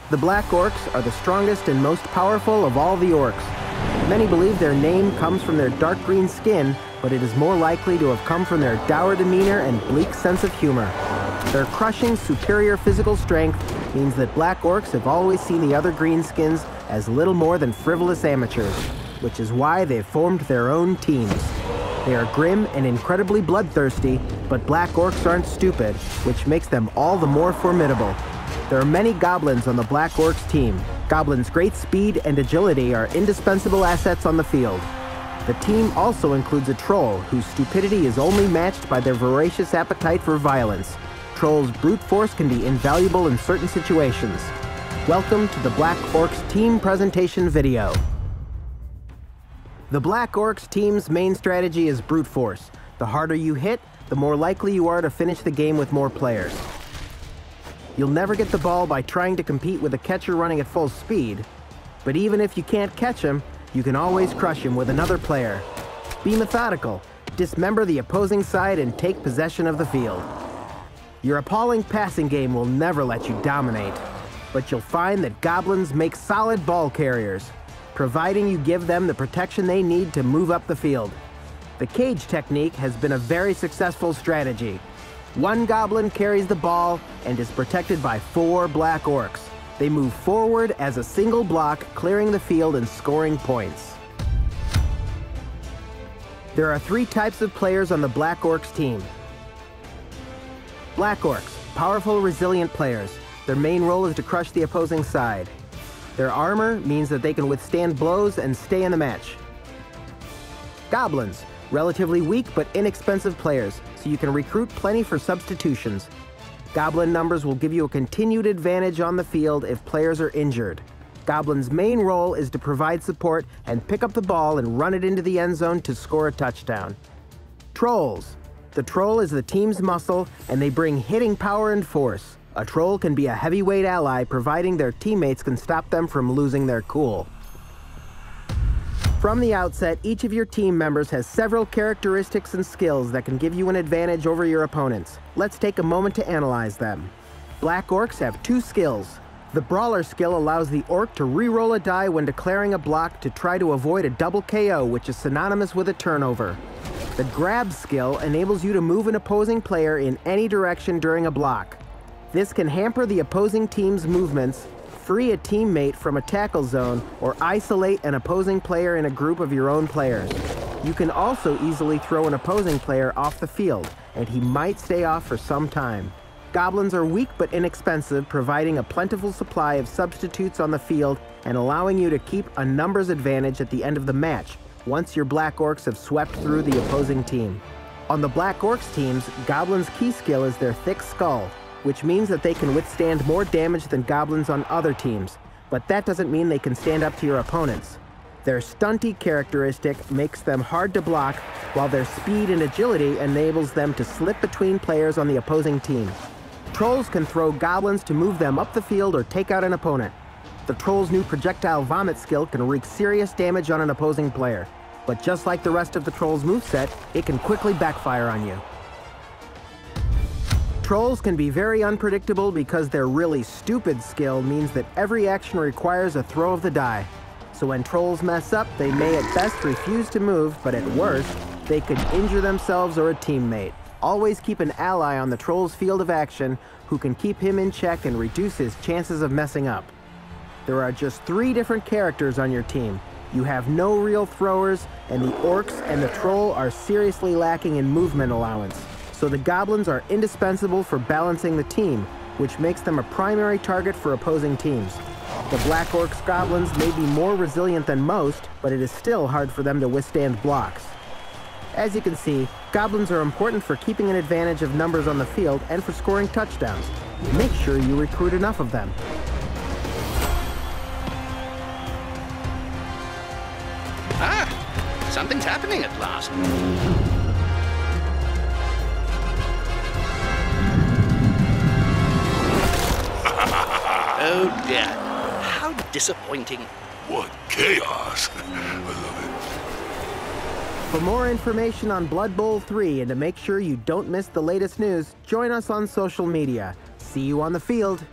The black orcs are the strongest and most powerful of all the orcs. Many believe their name comes from their dark green skin, but it is more likely to have come from their dour demeanor and bleak sense of humor. Their crushing, superior physical strength means that black orcs have always seen the other greenskins as little more than frivolous amateurs, which is why they've formed their own teams. They are grim and incredibly bloodthirsty, but black orcs aren't stupid, which makes them all the more formidable. There are many goblins on the black orcs team. Goblins' great speed and agility are indispensable assets on the field. The team also includes a troll, whose stupidity is only matched by their voracious appetite for violence. Trolls' brute force can be invaluable in certain situations. Welcome to the Black Orcs team presentation video. The Black Orcs team's main strategy is brute force. The harder you hit, the more likely you are to finish the game with more players. You'll never get the ball by trying to compete with a catcher running at full speed, but even if you can't catch him, you can always crush him with another player. Be methodical, dismember the opposing side and take possession of the field. Your appalling passing game will never let you dominate, but you'll find that goblins make solid ball carriers, providing you give them the protection they need to move up the field. The cage technique has been a very successful strategy. One goblin carries the ball and is protected by 4 black orcs. They move forward as a single block, clearing the field and scoring points. There are 3 types of players on the Black Orcs team. Black Orcs, powerful, resilient players. Their main role is to crush the opposing side. Their armor means that they can withstand blows and stay in the match. Goblins, relatively weak but inexpensive players, so you can recruit plenty for substitutions. Goblin numbers will give you a continued advantage on the field if players are injured. Goblin's main role is to provide support and pick up the ball and run it into the end zone to score a touchdown. Trolls. The troll is the team's muscle, and they bring hitting power and force. A troll can be a heavyweight ally, providing their teammates can stop them from losing their cool. From the outset, each of your team members has several characteristics and skills that can give you an advantage over your opponents. Let's take a moment to analyze them. Black orcs have 2 skills. The brawler skill allows the orc to re-roll a die when declaring a block to try to avoid a double KO, which is synonymous with a turnover. The grab skill enables you to move an opposing player in any direction during a block. This can hamper the opposing team's movements, free a teammate from a tackle zone, or isolate an opposing player in a group of your own players. You can also easily throw an opposing player off the field, and he might stay off for some time. Goblins are weak but inexpensive, providing a plentiful supply of substitutes on the field and allowing you to keep a numbers advantage at the end of the match, once your Black Orcs have swept through the opposing team. On the Black Orcs teams, Goblins' key skill is their thick skull, which means that they can withstand more damage than goblins on other teams, but that doesn't mean they can stand up to your opponents. Their stunty characteristic makes them hard to block, while their speed and agility enables them to slip between players on the opposing team. Trolls can throw goblins to move them up the field or take out an opponent. The troll's new projectile vomit skill can wreak serious damage on an opposing player, but just like the rest of the troll's moveset, it can quickly backfire on you. Trolls can be very unpredictable because their really stupid skill means that every action requires a throw of the die. So when trolls mess up, they may at best refuse to move, but at worst, they could injure themselves or a teammate. Always keep an ally on the troll's field of action who can keep him in check and reduce his chances of messing up. There are just 3 different characters on your team. You have no real throwers, and the orcs and the troll are seriously lacking in movement allowance. So the goblins are indispensable for balancing the team, which makes them a primary target for opposing teams. The Black Orcs goblins may be more resilient than most, but it is still hard for them to withstand blocks. As you can see, goblins are important for keeping an advantage of numbers on the field and for scoring touchdowns. Make sure you recruit enough of them. Ah, something's happening at last. Oh dear, how disappointing. What chaos! I love it. For more information on Blood Bowl 3 and to make sure you don't miss the latest news, join us on social media. See you on the field.